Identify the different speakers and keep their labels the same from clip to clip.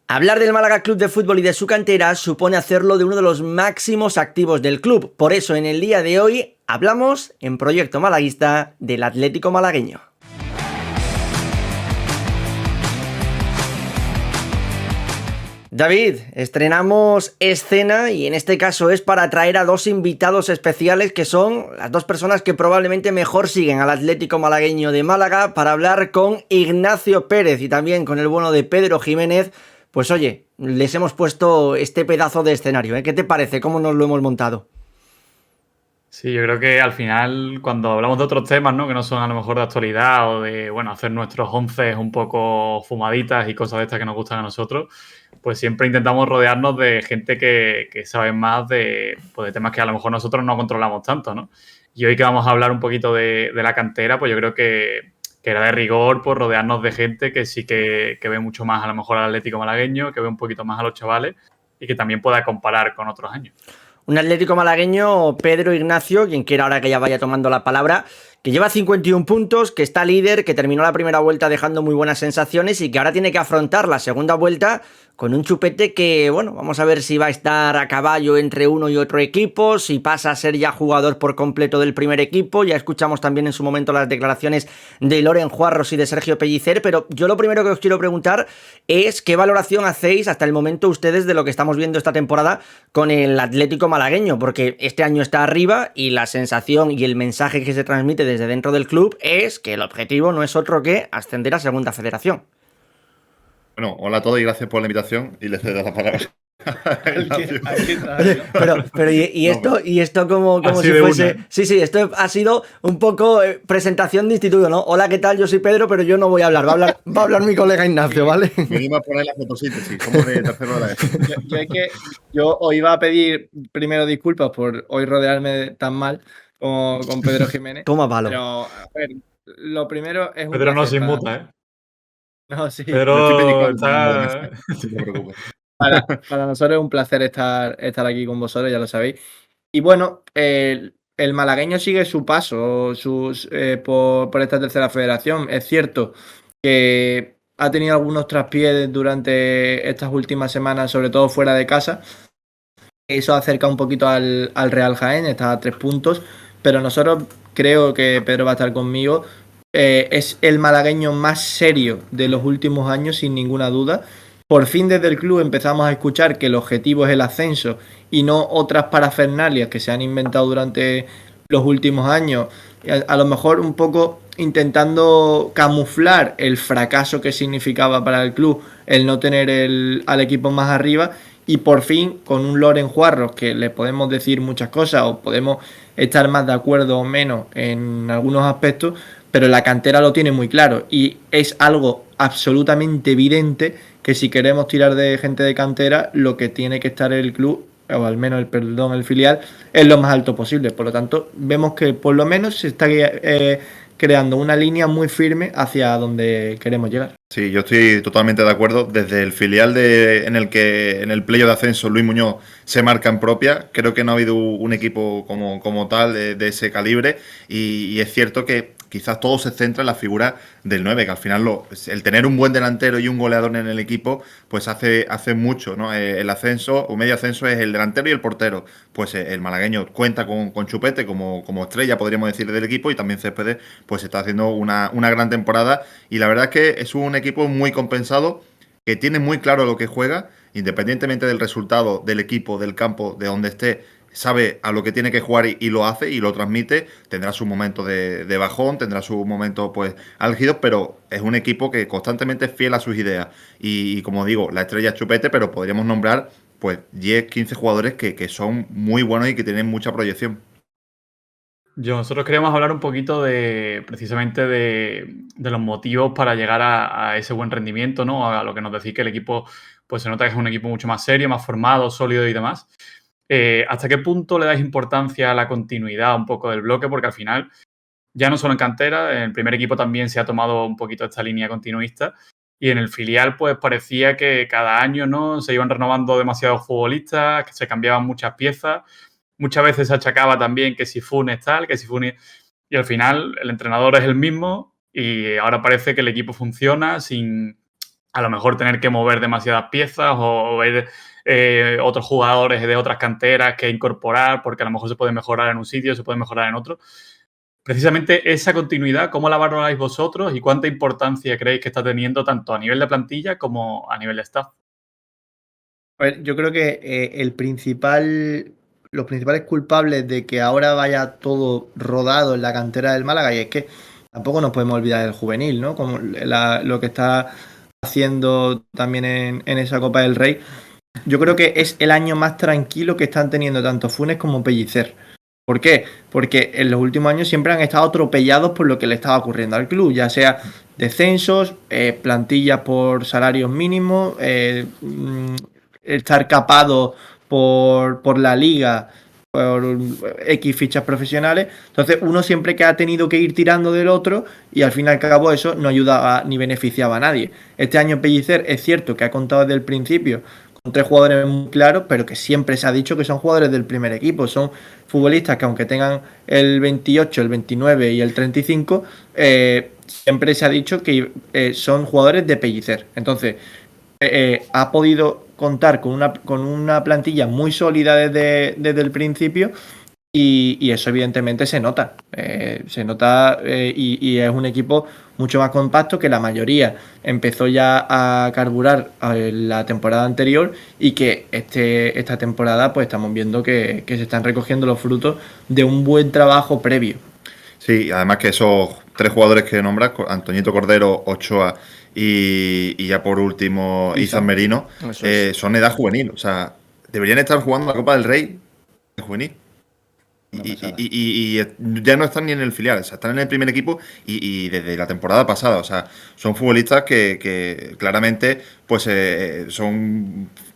Speaker 1: Hablar del Málaga Club de Fútbol y de su cantera supone hacerlo de uno de los máximos activos del club. Por eso, en el día de hoy, hablamos en Proyecto Malaguista del Atlético malagueño. David, estrenamos escena y en este caso es para traer a dos invitados especiales que son las dos personas que probablemente mejor siguen al Atlético malagueño de Málaga, para hablar con Ignacio Pérez y también con el bueno de Pedro Jiménez. Pues oye, les hemos puesto este pedazo de escenario, ¿eh? ¿Qué te parece? ¿Cómo nos lo hemos montado?
Speaker 2: Sí, yo creo que al final, cuando hablamos de otros temas, ¿no? Que no son a lo mejor de actualidad o de, bueno, hacer nuestros once un poco fumaditas y cosas de estas que nos gustan a nosotros, pues siempre intentamos rodearnos de gente que sabe más pues de temas que a lo mejor nosotros no controlamos tanto, ¿no? Y hoy que vamos a hablar un poquito de la cantera, pues yo creo que era de rigor, pues rodearnos de gente que sí que ve mucho más a lo mejor al Atlético malagueño, que ve un poquito más a los chavales y que también pueda comparar con otros años.
Speaker 1: Un Atlético malagueño, Pedro Ignacio, quien quiera ahora que ya vaya tomando la palabra, que lleva 51 puntos, que está líder, que terminó la primera vuelta dejando muy buenas sensaciones y que ahora tiene que afrontar la segunda vuelta con un Chupete que, bueno, vamos a ver si va a estar a caballo entre uno y otro equipo, si pasa a ser ya jugador por completo del primer equipo. Ya escuchamos también en su momento las declaraciones de Loren Juarros y de Sergio Pellicer, pero yo lo primero que os quiero preguntar es qué valoración hacéis hasta el momento ustedes de lo que estamos viendo esta temporada con el Atlético malagueño, porque este año está arriba y la sensación y el mensaje que se transmite desde dentro del club es que el objetivo no es otro que ascender a Segunda Federación.
Speaker 3: Bueno, hola a todos y gracias por la invitación y les cedo la palabra.
Speaker 1: Oye, pero ¿y esto,
Speaker 3: No,
Speaker 1: y esto como
Speaker 2: Así
Speaker 1: si
Speaker 2: de
Speaker 1: fuese?
Speaker 2: una.
Speaker 1: Sí, esto ha sido un poco presentación de instituto, ¿no? Hola, ¿qué tal? Yo soy Pedro, pero yo no voy a hablar. Va a hablar mi colega Ignacio, ¿vale?
Speaker 3: venimos a poner la fotosíntesis, somos de tercero de la EFE.
Speaker 4: Yo os iba a pedir primero disculpas por hoy rodearme tan mal como con Pedro Jiménez.
Speaker 1: Toma palo.
Speaker 4: Pero, a ver, lo primero es un
Speaker 2: Pedro no
Speaker 4: placer
Speaker 2: se
Speaker 4: para
Speaker 2: inmuta,
Speaker 4: mí.
Speaker 2: ¿eh?
Speaker 4: No, sí.
Speaker 3: Me estoy
Speaker 2: Pedro
Speaker 3: pellizcando también de
Speaker 2: está...
Speaker 3: mesa, no te preocupes.
Speaker 4: Para nosotros es un placer estar aquí con vosotros, ya lo sabéis. Y bueno, el malagueño sigue su paso por esta tercera federación. Es cierto que ha tenido algunos traspiés durante estas últimas semanas, sobre todo fuera de casa. Eso acerca un poquito al Real Jaén, está a 3 puntos, pero nosotros, creo que Pedro va a estar conmigo, es el malagueño más serio de los últimos años, sin ninguna duda. Por fin desde el club empezamos a escuchar que el objetivo es el ascenso y no otras parafernalias que se han inventado durante los últimos años, a lo mejor un poco intentando camuflar el fracaso que significaba para el club el no tener al equipo más arriba. Y por fin, con un Loren Juarros que le podemos decir muchas cosas o podemos estar más de acuerdo o menos en algunos aspectos, pero la cantera lo tiene muy claro y es algo absolutamente evidente que si queremos tirar de gente de cantera, lo que tiene que estar el club, o al menos el filial, es lo más alto posible. Por lo tanto, vemos que por lo menos se está creando una línea muy firme hacia donde queremos llegar.
Speaker 3: Sí, yo estoy totalmente de acuerdo. Desde el filial en el que en el playo de ascenso Luis Muñoz se marca en propia, creo que no ha habido un equipo como tal de ese calibre y es cierto que quizás todo se centra en la figura del 9, que al final el tener un buen delantero y un goleador en el equipo pues hace mucho, ¿no? El ascenso o medio ascenso es el delantero y el portero. Pues el malagueño cuenta con Chupete como estrella, podríamos decir, del equipo, y también Céspedes pues está haciendo una gran temporada y la verdad es que es un equipo muy compensado, que tiene muy claro lo que juega, independientemente del resultado del equipo, del campo, de donde esté, sabe a lo que tiene que jugar y lo hace y lo transmite. Tendrá su momento de bajón, tendrá su momento pues álgido, pero es un equipo que constantemente es fiel a sus ideas. Y como digo, la estrella es Chupete, pero podríamos nombrar pues 10, 15 jugadores que son muy buenos y que tienen mucha proyección.
Speaker 2: Nosotros queríamos hablar un poquito precisamente de los motivos para llegar a ese buen rendimiento, ¿no? A lo que nos decís que el equipo, pues se nota que es un equipo mucho más serio, más formado, sólido y demás. ¿Hasta qué punto le dais importancia a la continuidad un poco del bloque? Porque al final, ya no solo en cantera, en el primer equipo también se ha tomado un poquito esta línea continuista. Y en el filial, pues parecía que cada año, ¿no? Se iban renovando demasiados futbolistas, que se cambiaban muchas piezas. Muchas veces se achacaba también que si Funes tal, que si Funes... Y al final el entrenador es el mismo y ahora parece que el equipo funciona sin a lo mejor tener que mover demasiadas piezas o ver otros jugadores de otras canteras que incorporar, porque a lo mejor se puede mejorar en un sitio, se puede mejorar en otro. Precisamente esa continuidad, ¿cómo la valoráis vosotros y cuánta importancia creéis que está teniendo tanto a nivel de plantilla como a nivel de staff?
Speaker 4: A ver, yo creo que los principales culpables de que ahora vaya todo rodado en la cantera del Málaga, y es que tampoco nos podemos olvidar del juvenil, ¿no? Como lo que está haciendo también en esa Copa del Rey. Yo creo que es el año más tranquilo que están teniendo tanto Funes como Pellicer. ¿Por qué? Porque en los últimos años siempre han estado atropellados por lo que le estaba ocurriendo al club, ya sea descensos, plantillas por salarios mínimos, estar capado por la liga, por X fichas profesionales. Entonces uno siempre que ha tenido que ir tirando del otro y al fin y al cabo eso no ayudaba ni beneficiaba a nadie. Este año Pellicer es cierto que ha contado desde el principio con 3 jugadores muy claros, pero que siempre se ha dicho que son jugadores del primer equipo. Son futbolistas que aunque tengan el 28, el 29 y el 35, siempre se ha dicho que son jugadores de Pellicer. Entonces ha podido contar con una plantilla muy sólida desde el principio y eso evidentemente se nota. Y es un equipo mucho más compacto que la mayoría. Empezó ya a carburar la temporada anterior y que esta temporada pues estamos viendo que se están recogiendo los frutos de un buen trabajo previo.
Speaker 3: Sí, además que esos 3 jugadores que nombras, Antoñito Cordero, Ochoa y ya por último Izan Merino, son edad juvenil. O sea, deberían estar jugando la Copa del Rey juvenil. Y ya no están ni en el filial, o sea, están en el primer equipo y desde la temporada pasada. O sea, son futbolistas que claramente pues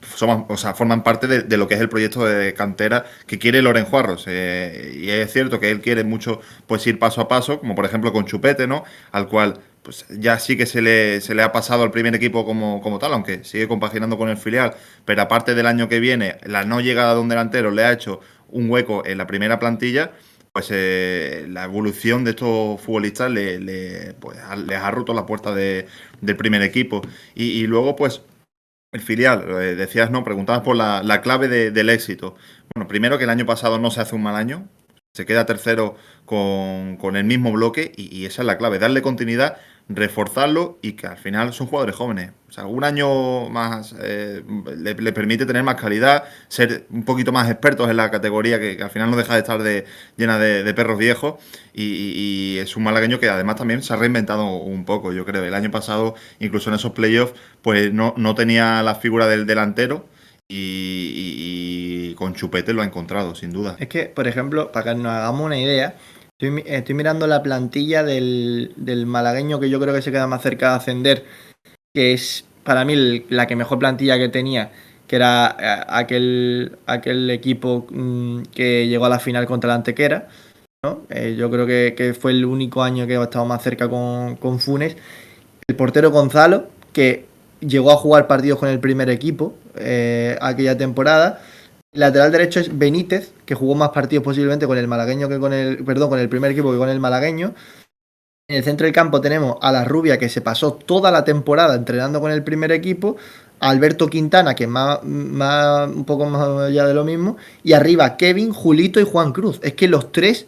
Speaker 3: forman parte de lo que es el proyecto de cantera que quiere Loren Juarros. Y es cierto que él quiere mucho pues ir paso a paso, como por ejemplo con Chupete, ¿no? Al cual pues ya sí que se le ha pasado al primer equipo como tal, aunque sigue compaginando con el filial, pero aparte del año que viene, la no llegada de un delantero le ha hecho un hueco en la primera plantilla, pues la evolución de estos futbolistas les ha roto la puerta del primer equipo. Y luego, pues, el filial, decías, ¿no? Preguntabas por la clave del éxito. Bueno, primero que el año pasado no se hace un mal año, se queda tercero con el mismo bloque y esa es la clave, darle continuidad, reforzarlo y que al final son jugadores jóvenes. O sea, un año más le permite tener más calidad, ser un poquito más expertos en la categoría que al final no deja de estar llena de perros viejos y es un malagueño que además también se ha reinventado un poco, yo creo. El año pasado, incluso en esos playoffs, pues no tenía la figura del delantero. Y con Chupete lo ha encontrado, sin duda.
Speaker 4: Es que, por ejemplo, para que nos hagamos una idea, estoy mirando la plantilla del malagueño que yo creo que se queda más cerca de ascender, que es para mí la que mejor plantilla que tenía, que era aquel equipo que llegó a la final contra la Antequera, ¿no? Yo creo que fue el único año que he estado más cerca con Funes. El portero Gonzalo, que llegó a jugar partidos con el primer equipo aquella temporada. Lateral derecho es Benítez, que jugó más partidos posiblemente con el malagueño que con el primer equipo que con el malagueño. En el centro del campo tenemos a la Rubia, que se pasó toda la temporada entrenando con el primer equipo, a Alberto Quintana, que es un poco más allá de lo mismo, y arriba Kevin, Julito y Juan Cruz. Es que los 3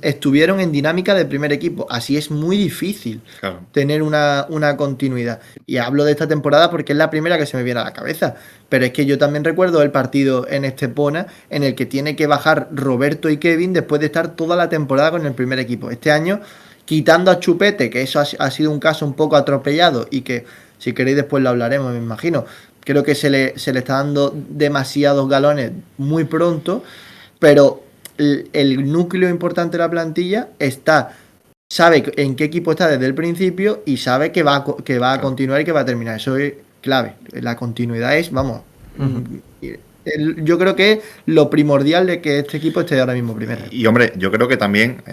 Speaker 4: estuvieron en dinámica del primer equipo. Así es muy difícil tener una continuidad. Y hablo de esta temporada porque es la primera que se me viene a la cabeza. Pero es que yo también recuerdo el partido en Estepona en el que tiene que bajar Roberto y Kevin después de estar toda la temporada con el primer equipo. Este año, quitando a Chupete, que eso ha sido un caso un poco atropellado y que si queréis después lo hablaremos, me imagino. Creo que se le está dando demasiados galones muy pronto, pero el núcleo importante de la plantilla sabe en qué equipo está desde el principio y sabe que va a continuar y que va a terminar. Eso es clave. La continuidad es, vamos, Yo creo que es lo primordial de que este equipo esté ahora mismo primero.
Speaker 3: Y hombre, yo creo que también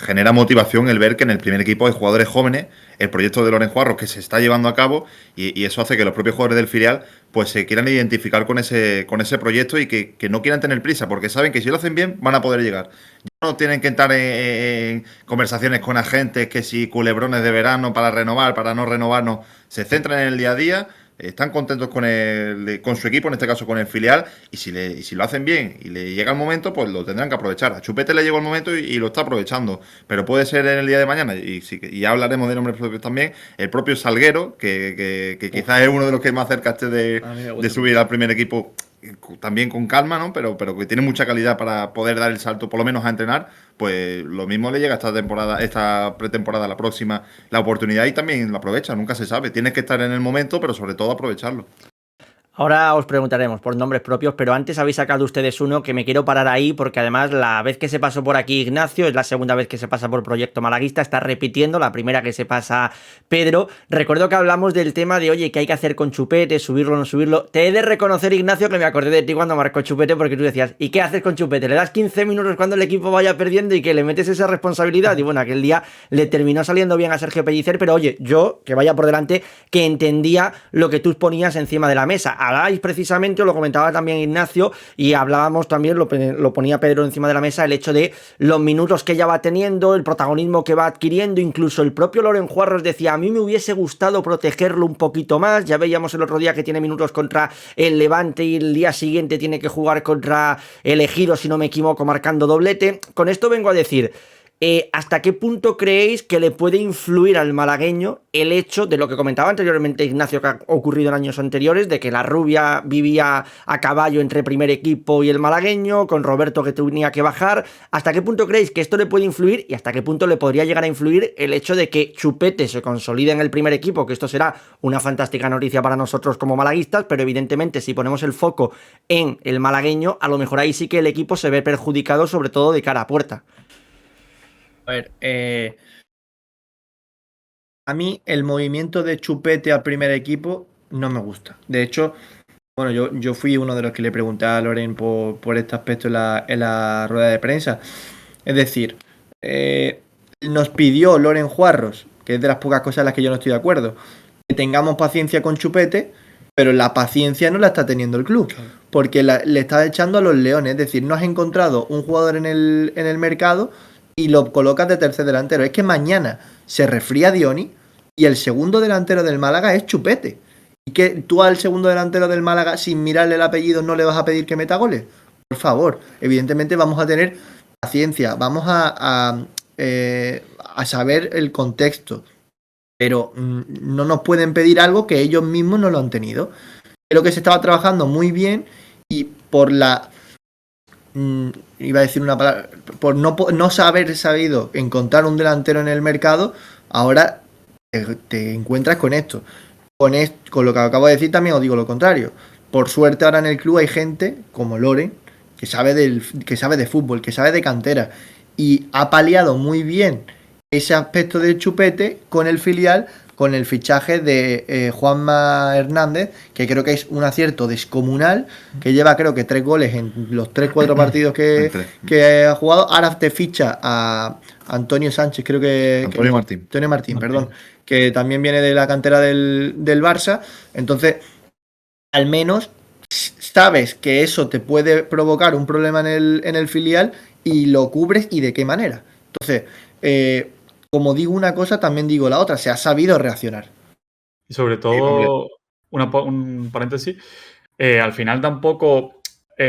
Speaker 3: genera motivación el ver que en el primer equipo hay jugadores jóvenes, el proyecto de Loren Juarros que se está llevando a cabo y eso hace que los propios jugadores del filial pues se quieran identificar con ese proyecto y que no quieran tener prisa, porque saben que si lo hacen bien van a poder llegar. Ya no tienen que entrar en conversaciones con agentes, que si culebrones de verano para renovar, para no renovar, no. Se centran en el día a día, están contentos con su equipo, en este caso con el filial, y si lo hacen bien y le llega el momento, pues lo tendrán que aprovechar. A Chupete le llegó el momento y lo está aprovechando, pero puede ser en el día de mañana, y ya hablaremos de nombres propios también, el propio Salguero, que quizás es uno de los que más cerca esté de subir al primer equipo, también con calma, ¿no? Pero que tiene mucha calidad para poder dar el salto, por lo menos a entrenar, pues lo mismo le llega esta temporada, esta pretemporada, la próxima, la oportunidad y también la aprovecha, nunca se sabe. Tienes que estar en el momento, pero sobre todo aprovecharlo.
Speaker 1: Ahora os preguntaremos por nombres propios, pero antes habéis sacado ustedes uno que me quiero parar ahí porque además la vez que se pasó por aquí Ignacio, es la segunda vez que se pasa por Proyecto Malaguista, está repitiendo, la primera que se pasa Pedro. Recuerdo que hablamos del tema de, oye, ¿qué hay que hacer con Chupete? ¿Subirlo o no subirlo? Te he de reconocer, Ignacio, que me acordé de ti cuando marcó Chupete porque tú decías, ¿y qué haces con Chupete? ¿Le das 15 minutos cuando el equipo vaya perdiendo y que le metes esa responsabilidad? Y bueno, aquel día le terminó saliendo bien a Sergio Pellicer, pero oye, yo, que vaya por delante, que entendía lo que tú ponías encima de la mesa. Habláis precisamente, os lo comentaba también Ignacio, y hablábamos también, lo ponía Pedro encima de la mesa, el hecho de los minutos que ya va teniendo, el protagonismo que va adquiriendo, incluso el propio Loren Juarros decía, a mí me hubiese gustado protegerlo un poquito más, ya veíamos el otro día que tiene minutos contra el Levante y el día siguiente tiene que jugar contra el Ejido, si no me equivoco, marcando doblete. Con esto vengo a decir, ¿hasta qué punto creéis que le puede influir al malagueño el hecho de lo que comentaba anteriormente Ignacio, que ha ocurrido en años anteriores, de que la rubia vivía a caballo entre primer equipo y el malagueño, con Roberto que tenía que bajar? ¿Hasta qué punto creéis que esto le puede influir y hasta qué punto le podría llegar a influir el hecho de que Chupete se consolide en el primer equipo? Que esto será una fantástica noticia para nosotros como malaguistas, pero evidentemente si ponemos el foco en el malagueño, a lo mejor ahí sí que el equipo se ve perjudicado, sobre todo de cara a puerta.
Speaker 4: A ver, a mí el movimiento de Chupete al primer equipo no me gusta. De hecho, bueno, yo fui uno de los que le pregunté a Loren por este aspecto en la rueda de prensa. Es decir, nos pidió Loren Juarros, que es de las pocas cosas en las que yo no estoy de acuerdo, que tengamos paciencia con Chupete, pero la paciencia no la está teniendo el club, porque le está echando a los leones. Es decir, no has encontrado un jugador en el mercado y lo colocas de tercer delantero. Es que mañana se resfría Dioni y el segundo delantero del Málaga es Chupete. ¿Y que tú al segundo delantero del Málaga, sin mirarle el apellido, no le vas a pedir que meta goles? Por favor, evidentemente vamos a tener paciencia, vamos a saber el contexto, pero no nos pueden pedir algo que ellos mismos no lo han tenido. Creo que se estaba trabajando muy bien y por la... iba a decir una palabra, por no haber sabido encontrar un delantero en el mercado, ahora te encuentras con esto. Con lo que acabo de decir también os digo lo contrario. Por suerte ahora en el club hay gente como Loren que sabe de fútbol, que sabe de cantera y ha paliado muy bien ese aspecto del Chupete con el filial, con el fichaje de Juanma Hernández, que creo que es un acierto descomunal, que lleva creo que 3 goles en los 3-4 partidos que ha jugado. Ahora te ficha a Antonio Sánchez, creo que... Antonio Martín, perdón, que también viene de la cantera del Barça. Entonces, al menos sabes que eso te puede provocar un problema en el filial y lo cubres y de qué manera. Entonces, como digo una cosa, también digo la otra. Se ha sabido reaccionar.
Speaker 2: Y sobre todo, un paréntesis, al final tampoco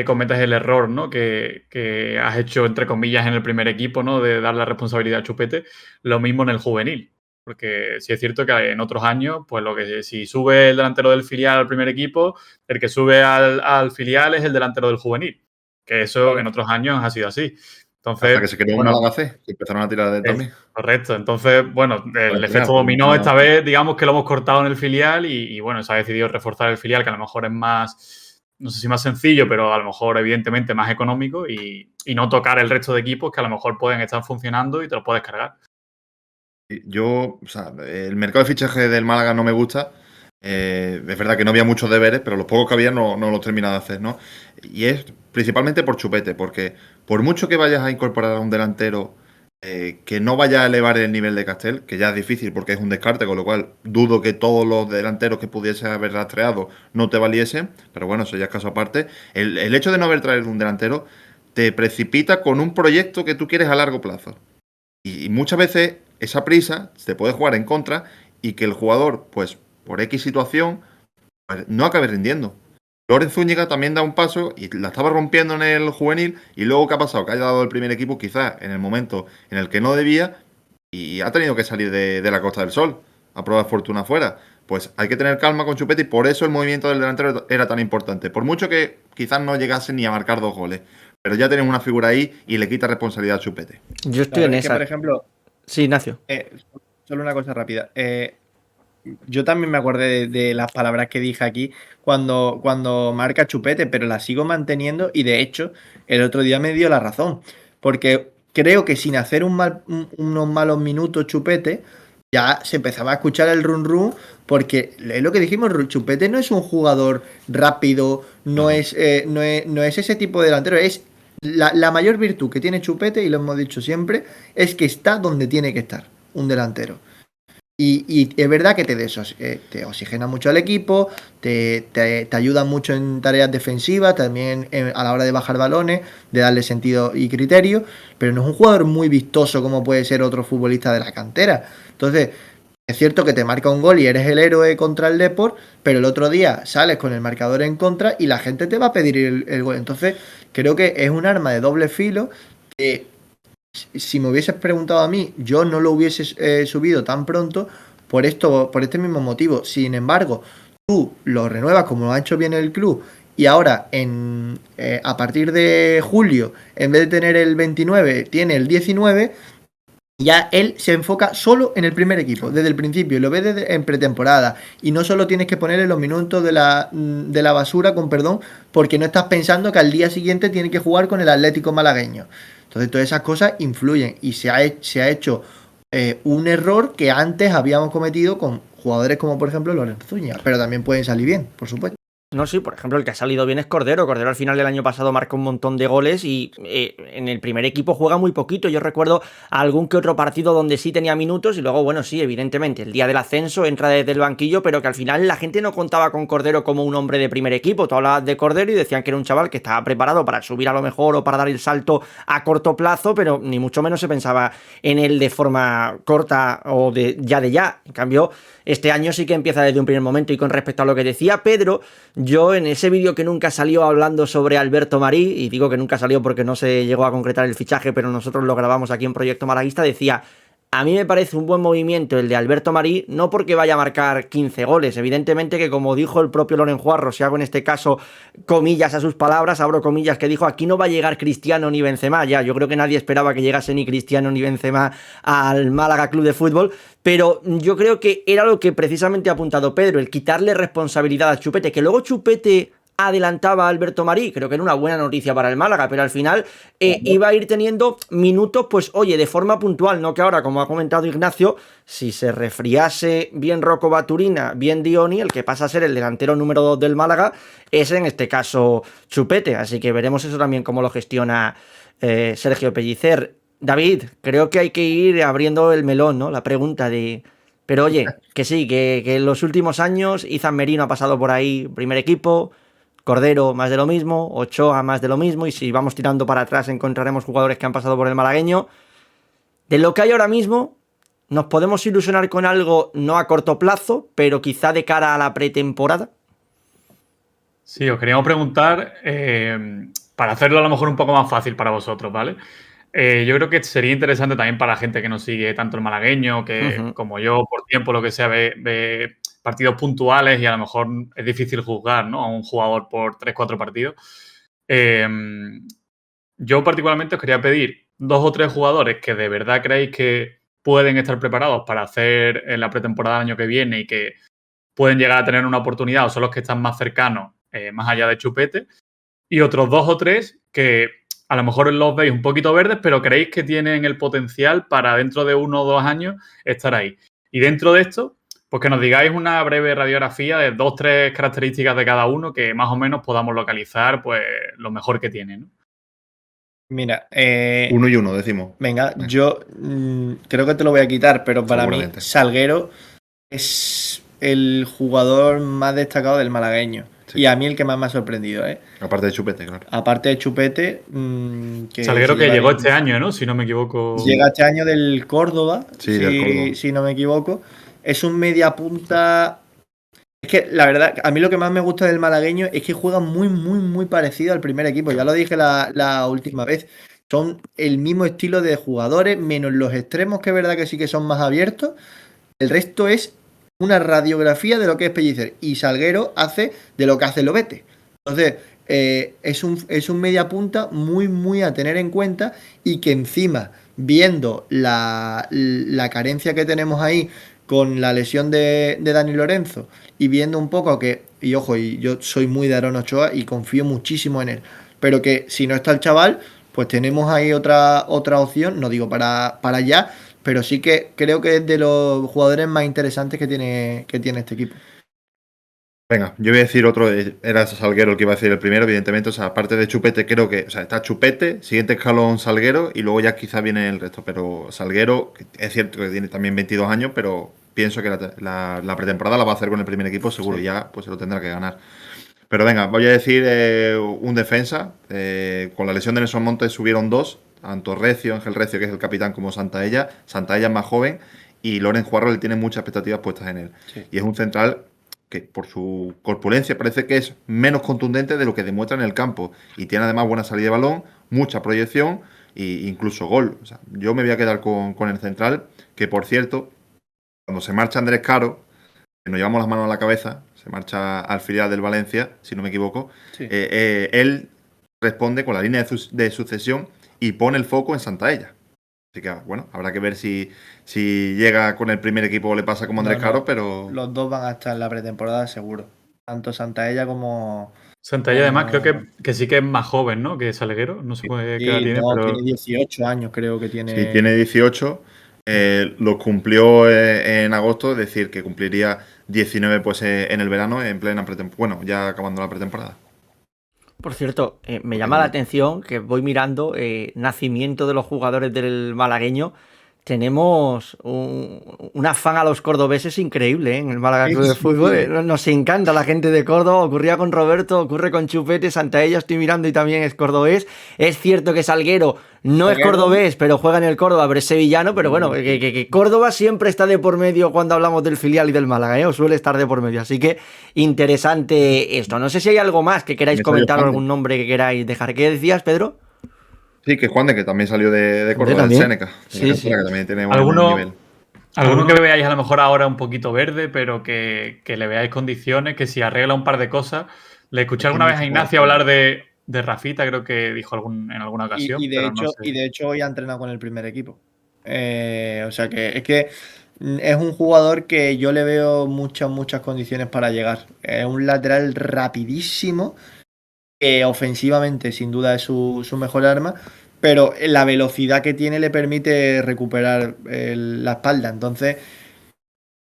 Speaker 2: cometes el error, ¿no? que has hecho, entre comillas, en el primer equipo, ¿no? De dar la responsabilidad a Chupete, lo mismo en el juvenil. Porque sí es cierto que en otros años, pues si sube el delantero del filial al primer equipo, el que sube al filial es el delantero del juvenil. Que eso en otros años ha sido así. Entonces,
Speaker 3: hasta que se creó un Málaga C, que empezaron a tirar de también.
Speaker 2: Correcto. Entonces, bueno, el efecto dominó esta vez, digamos que lo hemos cortado en el filial y bueno, se ha decidido reforzar el filial, que a lo mejor es más, no sé si más sencillo, pero a lo mejor evidentemente más económico y no tocar el resto de equipos que a lo mejor pueden estar funcionando y te los puedes cargar.
Speaker 3: Yo, o sea, el mercado de fichaje del Málaga no me gusta, Es verdad que no había muchos deberes, pero los pocos que había no los terminaba de hacer, ¿no? Y es principalmente por Chupete, porque por mucho que vayas a incorporar a un delantero que no vaya a elevar el nivel de Castel, que ya es difícil porque es un descarte, con lo cual dudo que todos los delanteros que pudiese haber rastreado no te valiesen, pero bueno, eso ya es caso aparte. El hecho de no haber traído un delantero te precipita con un proyecto que tú quieres a largo plazo. Y muchas veces esa prisa te puede jugar en contra y que el jugador, pues por X situación, pues, no acabe rindiendo. Loren Zúñiga también da un paso y la estaba rompiendo en el juvenil y luego ¿qué ha pasado? Que haya dado el primer equipo quizás en el momento en el que no debía y ha tenido que salir de la Costa del Sol a prueba de fortuna fuera. Pues hay que tener calma con Chupete y por eso el movimiento del delantero era tan importante. Por mucho que quizás no llegase ni a marcar 2 goles, pero ya tienes una figura ahí y le quita responsabilidad a Chupete.
Speaker 1: Yo estoy
Speaker 4: Claro,
Speaker 1: en
Speaker 4: es que,
Speaker 1: esa.
Speaker 4: por ejemplo,
Speaker 1: Sí, Ignacio.
Speaker 4: solo una cosa rápida. Yo también me acordé de las palabras que dije aquí cuando marca Chupete, pero las sigo manteniendo y de hecho el otro día me dio la razón, porque creo que sin hacer unos malos minutos Chupete, ya se empezaba a escuchar el run run, porque es lo que dijimos, Chupete no es un jugador rápido, no es ese tipo de delantero, es la mayor virtud que tiene Chupete, y lo hemos dicho siempre, es que está donde tiene que estar un delantero. Y es verdad que te oxigena mucho al equipo, te ayuda mucho en tareas defensivas, también a la hora de bajar balones, de darle sentido y criterio, pero no es un jugador muy vistoso como puede ser otro futbolista de la cantera. Entonces, es cierto que te marca un gol y eres el héroe contra el Depor, pero el otro día sales con el marcador en contra y la gente te va a pedir el gol. Entonces, creo que es un arma de doble filo que, si me hubieses preguntado a mí, yo no lo hubiese subido tan pronto por este mismo motivo. Sin embargo, tú lo renuevas como lo ha hecho bien el club y ahora a partir de julio, en vez de tener el 29, tiene el 19. Ya él se enfoca solo en el primer equipo, desde el principio, lo ve en pretemporada. Y no solo tienes que ponerle los minutos de la basura, con perdón, porque no estás pensando que al día siguiente tiene que jugar con el Atlético malagueño. Entonces todas esas cosas influyen y se ha hecho un error que antes habíamos cometido con jugadores como por ejemplo Lorenzo Zúñiga, pero también pueden salir bien, por supuesto.
Speaker 1: No, sí, por ejemplo, el que ha salido bien es Cordero. Cordero al final del año pasado marca un montón de goles y en el primer equipo juega muy poquito. Yo recuerdo algún que otro partido donde sí tenía minutos y luego, bueno, sí, evidentemente, el día del ascenso entra desde el banquillo, pero que al final la gente no contaba con Cordero como un hombre de primer equipo. Tú hablabas de Cordero y decían que era un chaval que estaba preparado para subir a lo mejor o para dar el salto a corto plazo, pero ni mucho menos se pensaba en él de forma corta o de ya. En cambio, este año sí que empieza desde un primer momento. Y con respecto a lo que decía Pedro, yo en ese vídeo que nunca salió hablando sobre Alberto Marí, y digo que nunca salió porque no se llegó a concretar el fichaje, pero nosotros lo grabamos aquí en Proyecto Malaguista, decía: a mí me parece un buen movimiento el de Alberto Marí, no porque vaya a marcar 15 goles, evidentemente que, como dijo el propio Loren Juarro, si hago en este caso comillas a sus palabras, abro comillas, que dijo: aquí no va a llegar Cristiano ni Benzema. Ya, yo creo que nadie esperaba que llegase ni Cristiano ni Benzema al Málaga Club de Fútbol, pero yo creo que era lo que precisamente ha apuntado Pedro, el quitarle responsabilidad a Chupete, que luego Chupete adelantaba a Alberto Marí, creo que era una buena noticia para el Málaga, pero al final iba a ir teniendo minutos, pues oye, de forma puntual, no que ahora, como ha comentado Ignacio, si se resfriase bien Rocco Baturina, bien Dioni, el que pasa a ser el delantero número 2 del Málaga es en este caso Chupete, así que veremos eso también cómo lo gestiona Sergio Pellicer. David, creo que hay que ir abriendo el melón, ¿no? La pregunta de... Pero oye, que sí, que en los últimos años Izan Merino ha pasado por ahí, primer equipo, Cordero más de lo mismo, Ochoa más de lo mismo, y si vamos tirando para atrás encontraremos jugadores que han pasado por el malagueño. De lo que hay ahora mismo, nos podemos ilusionar con algo no a corto plazo, pero quizá de cara a la pretemporada.
Speaker 2: Sí, os queríamos preguntar, para hacerlo a lo mejor un poco más fácil para vosotros, ¿vale? Yo creo que sería interesante también para la gente que no sigue tanto el malagueño, que como yo, por tiempo, lo que sea, ve partidos puntuales y a lo mejor es difícil juzgar, ¿no?, a un jugador por 3-4 partidos. Yo particularmente os quería pedir 2 o 3 jugadores que de verdad creéis que pueden estar preparados para hacer en la pretemporada del año que viene y que pueden llegar a tener una oportunidad o son los que están más cercanos, más allá de Chupete. Y otros 2 o 3 que a lo mejor los veis un poquito verdes, pero creéis que tienen el potencial para dentro de 1 o 2 años estar ahí. Y dentro de esto, pues que nos digáis una breve radiografía de 2-3 características de cada uno que más o menos podamos localizar pues lo mejor que tiene, ¿no?
Speaker 4: Mira,
Speaker 3: 1 y 1, decimos.
Speaker 4: venga, yo creo que te lo voy a quitar, pero para mí
Speaker 3: Seguramente.
Speaker 4: Salguero es el jugador más destacado del malagueño.
Speaker 3: Sí.
Speaker 4: Y a mí el que más me ha sorprendido, ¿eh?
Speaker 3: Aparte de Chupete, claro.
Speaker 4: Aparte de Chupete,
Speaker 2: Salguero
Speaker 4: se
Speaker 2: que
Speaker 4: lleva
Speaker 2: llegó
Speaker 4: ahí-
Speaker 2: este año, ¿no? Si no me equivoco.
Speaker 4: Llega este año del Córdoba,
Speaker 3: Sí, del Córdoba.
Speaker 4: si no me equivoco. Es un media punta. Es que la verdad, a mí lo que más me gusta del malagueño es que juega muy, muy, muy parecido al primer equipo. Ya lo dije la última vez. Son el mismo estilo de jugadores, menos los extremos, que es verdad que sí que son más abiertos. El resto es una radiografía de lo que es Pellicer. Y Salguero hace de lo que hace Lobete. Entonces, es un media punta muy, muy a tener en cuenta y que encima, viendo la carencia que tenemos ahí con la lesión de Dani Lorenzo y viendo un poco que, y ojo, y yo soy muy de Aaron Ochoa y confío muchísimo en él, pero que si no está el chaval, pues tenemos ahí otra opción, no digo para allá, pero sí que creo que es de los jugadores más interesantes que tiene este equipo.
Speaker 3: Venga, yo voy a decir otro, era Salguero el que iba a decir el primero, evidentemente, o sea, aparte de Chupete, creo que, o sea, está Chupete, siguiente escalón Salguero, y luego ya quizá viene el resto, pero Salguero, es cierto que tiene también 22 años, pero pienso que la pretemporada la va a hacer con el primer equipo, seguro,
Speaker 4: Sí.
Speaker 3: ya pues se lo tendrá que ganar. Pero venga, voy a decir un defensa, con la lesión de Nelson Montes subieron dos, tanto Recio, Ángel Recio, que es el capitán, como Santaella es más joven, y Loren Juarro le tiene muchas expectativas puestas en él.
Speaker 4: Sí.
Speaker 3: Y es un central que por su corpulencia parece que es menos contundente de lo que demuestra en el campo. Y tiene además buena salida de balón, mucha proyección e incluso gol. O sea, yo me voy a quedar con el central, que por cierto, cuando se marcha Andrés Caro, que nos llevamos las manos a la cabeza, se marcha al filial del Valencia, si no me equivoco,
Speaker 4: Sí.
Speaker 3: él responde con la línea de sucesión y pone el foco en Santaella. Así que, bueno, habrá que ver si llega con el primer equipo o le pasa como Andrés
Speaker 4: No,
Speaker 3: Caro, pero...
Speaker 4: Los dos van a estar en la pretemporada seguro. Tanto Santaella como...
Speaker 2: Santaella además creo que sí que es más joven, ¿no? Que Salguero. No sé qué edad tiene,
Speaker 4: no,
Speaker 2: pero...
Speaker 4: tiene 18 años, creo que tiene.
Speaker 3: Sí, tiene 18. Lo cumplió en agosto, es decir, que cumpliría 19 pues, en el verano, en plena pretemporada. Bueno, ya acabando la pretemporada.
Speaker 1: Por cierto, me llama la atención que voy mirando nacimiento de los jugadores del malagueño. Tenemos un afán a los cordobeses increíble, ¿eh? En el Málaga Club de Fútbol. Nos encanta la gente de Córdoba. Ocurría con Roberto, ocurre con Chupete, Santaella estoy mirando y también es cordobés. Es cierto que Salguero no es cordobés, pero juega en el Córdoba, pero es sevillano. Pero bueno, que Córdoba siempre está de por medio cuando hablamos del filial y del Málaga, ¿eh? O suele estar de por medio. Así que interesante esto. No sé si hay algo más que queráis comentar o algún nombre que queráis dejar. ¿Qué decías, Pedro?
Speaker 3: Sí, que Juan de que también salió de Córdoba, del
Speaker 1: también.
Speaker 3: Séneca.
Speaker 1: Sí, sí.
Speaker 3: Que también tiene un
Speaker 2: ¿Alguno,
Speaker 3: nivel.
Speaker 2: alguno que veáis a lo mejor ahora un poquito verde, pero que le veáis condiciones, que si arregla un par de cosas. Le escuché alguna vez a Ignacio hablar de Rafita, creo que dijo en alguna ocasión.
Speaker 4: Y de
Speaker 2: pero
Speaker 4: hecho,
Speaker 2: no sé.
Speaker 4: y de hecho hoy ha entrenado con el primer equipo. O sea que es un jugador que yo le veo muchas condiciones para llegar. Es un lateral rapidísimo, que ofensivamente sin duda es su mejor arma, pero la velocidad que tiene le permite recuperar la espalda. Entonces,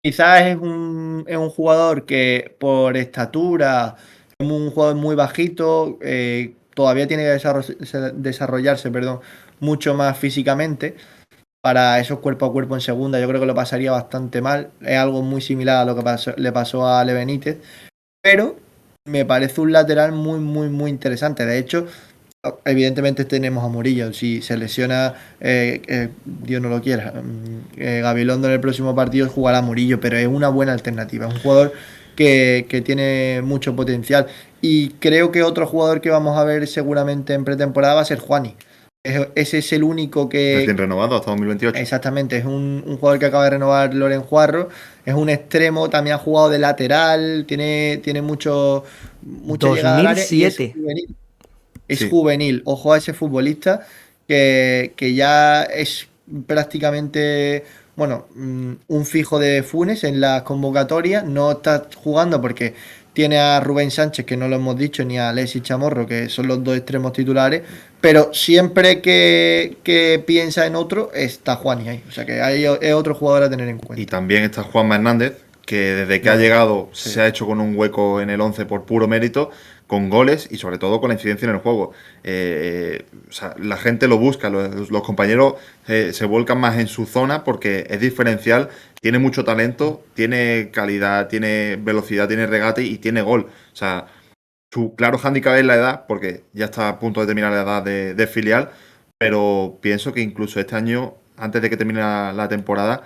Speaker 4: quizás es un jugador que por estatura es un jugador muy bajito, todavía tiene que desarrollarse, perdón, mucho más físicamente para esos cuerpo a cuerpo en segunda. Yo creo que lo pasaría bastante mal. Es algo muy similar a lo que le pasó a Le Benítez, pero me parece un lateral muy interesante. De hecho, evidentemente tenemos a Murillo. Si se lesiona, Dios no lo quiera, Gabilondo en el próximo partido jugará Murillo, pero es una buena alternativa. Es un jugador que tiene mucho potencial. Y creo que otro jugador que vamos a ver seguramente en pretemporada va a ser Juani. Ese es el único que...
Speaker 3: Recién renovado hasta 2028.
Speaker 4: Exactamente, es un jugador que acaba de renovar Loren Juarro. Es un extremo, también ha jugado de lateral, tiene mucha llegada al área y es
Speaker 1: 2007.
Speaker 4: juvenil. Es
Speaker 3: Sí.
Speaker 4: juvenil. Ojo a ese futbolista que ya es prácticamente, bueno, un fijo de Funes en las convocatorias. No está jugando porque tiene a Rubén Sánchez, que no lo hemos dicho, ni a Alexis Chamorro, que son los dos extremos titulares. Pero siempre que piensa en otro, está Juani ahí. O sea que ahí es otro jugador a tener en cuenta.
Speaker 3: Y también está Juanma Hernández, que desde que ha llegado se ha hecho con un hueco en el 11 por puro mérito, con goles y sobre todo con la incidencia en el juego. O sea, la gente lo busca, los compañeros se vuelcan más en su zona porque es diferencial, tiene mucho talento, tiene calidad, tiene velocidad, tiene regate y tiene gol. O sea, su claro hándicap es la edad, porque ya está a punto de terminar la edad de filial, pero pienso que incluso este año, antes de que termine la temporada,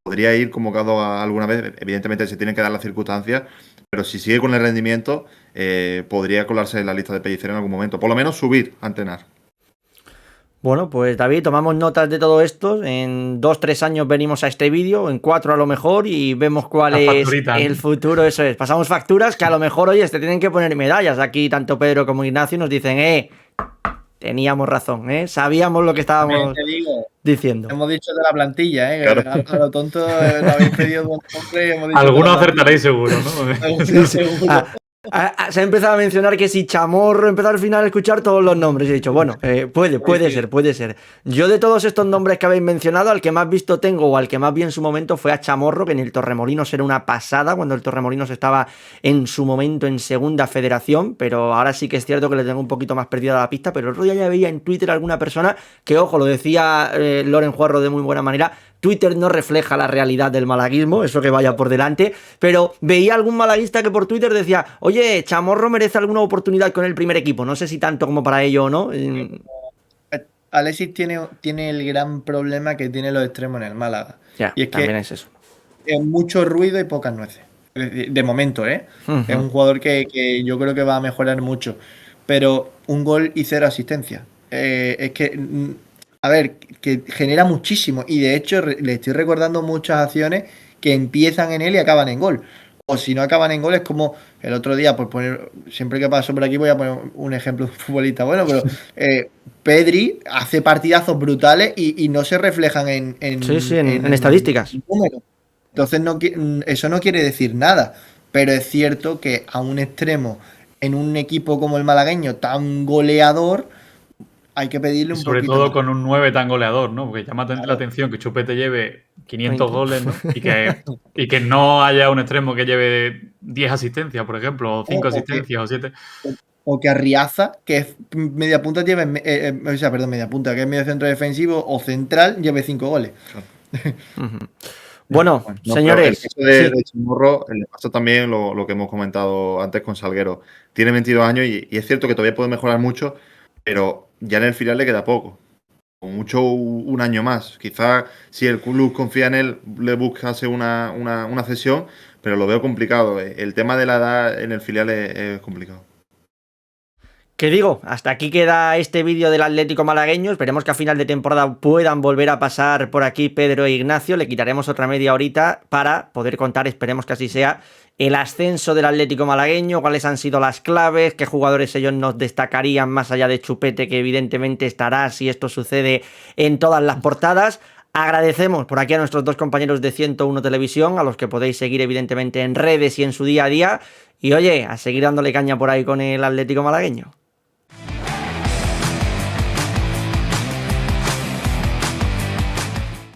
Speaker 3: podría ir convocado alguna vez. Evidentemente se tienen que dar las circunstancias, pero si sigue con el rendimiento, podría colarse en la lista de Pellicer en algún momento. Por lo menos subir a entrenar.
Speaker 1: Bueno, pues David, tomamos notas de todo esto. En 2-3 años venimos a este vídeo, en 4 a lo mejor, y vemos cuál es el futuro. Eso es, pasamos facturas que a lo mejor, oye, te tienen que poner medallas. Aquí tanto Pedro como Ignacio nos dicen, teníamos razón, sabíamos lo que estábamos diciendo.
Speaker 4: Hemos dicho de la plantilla,
Speaker 3: Claro.
Speaker 4: Que a lo tonto lo habéis pedido de un nombre y hemos dicho.
Speaker 2: Algunos acertaréis seguro, ¿no?
Speaker 1: Sí. Seguro. Se ha empezado a mencionar que si Chamorro, empezó al final a escuchar todos los nombres. He dicho, bueno, puede ser. Yo de todos estos nombres que habéis mencionado, al que más visto tengo o al que más vi en su momento fue a Chamorro, que en el Torremolinos era una pasada, cuando el Torremolinos estaba en su momento en segunda federación, pero ahora sí que es cierto que le tengo un poquito más perdida la pista, pero el otro día ya veía en Twitter alguna persona que, ojo, lo decía Loren Juarro de muy buena manera, Twitter no refleja la realidad del malaguismo, eso que vaya por delante, pero veía algún malaguista que por Twitter decía, oye, Chamorro merece alguna oportunidad con el primer equipo, no sé si tanto como para ello o no.
Speaker 4: Alexis tiene el gran problema que tienen los extremos en el Málaga.
Speaker 1: Ya,
Speaker 4: y es
Speaker 1: también
Speaker 4: que
Speaker 1: es eso.
Speaker 4: Es mucho ruido y pocas nueces. De momento,
Speaker 1: Uh-huh.
Speaker 4: Es un jugador que yo creo que va a mejorar mucho. Pero un gol y 0 asistencia. Es que, a ver, que genera muchísimo. Y de hecho, le estoy recordando muchas acciones que empiezan en él y acaban en gol. O si no acaban en gol, es como el otro día, por poner, siempre que paso por aquí voy a poner un ejemplo de un futbolista bueno, pero Pedri hace partidazos brutales y no se reflejan en
Speaker 1: estadísticas.
Speaker 4: En números. Entonces eso no quiere decir nada, pero es cierto que a un extremo en un equipo como el malagueño tan goleador hay que pedirle un poquito.
Speaker 2: Sobre todo con un 9 tan goleador, ¿no? Porque llama la atención que Chupete lleve 500 goles, ¿no? Y que no haya un extremo que lleve 10 asistencias, por ejemplo, o 5 asistencias o 7.
Speaker 4: O que Arriaza, que es media punta, lleve, media punta, que es medio centro defensivo o central, lleve 5 goles.
Speaker 1: Uh-huh. Bueno, señores.
Speaker 3: El caso de Chamorro, le pasa también lo que hemos comentado antes con Salguero. Tiene 22 años y es cierto que todavía puede mejorar mucho, pero ya en el final le queda poco. Con mucho un año más. Quizás si el club confía en él, le buscase una cesión, pero lo veo complicado. El tema de la edad en el filial es complicado.
Speaker 1: ¿Qué digo? Hasta aquí queda este vídeo del Atlético malagueño. Esperemos que a final de temporada puedan volver a pasar por aquí Pedro e Ignacio. Le quitaremos otra media horita para poder contar, esperemos que así sea, el ascenso del Atlético malagueño, cuáles han sido las claves, qué jugadores ellos nos destacarían más allá de Chupete, que evidentemente estará si esto sucede en todas las portadas. Agradecemos por aquí a nuestros dos compañeros de 101 Televisión, a los que podéis seguir evidentemente en redes y en su día a día. Y oye, a seguir dándole caña por ahí con el Atlético malagueño.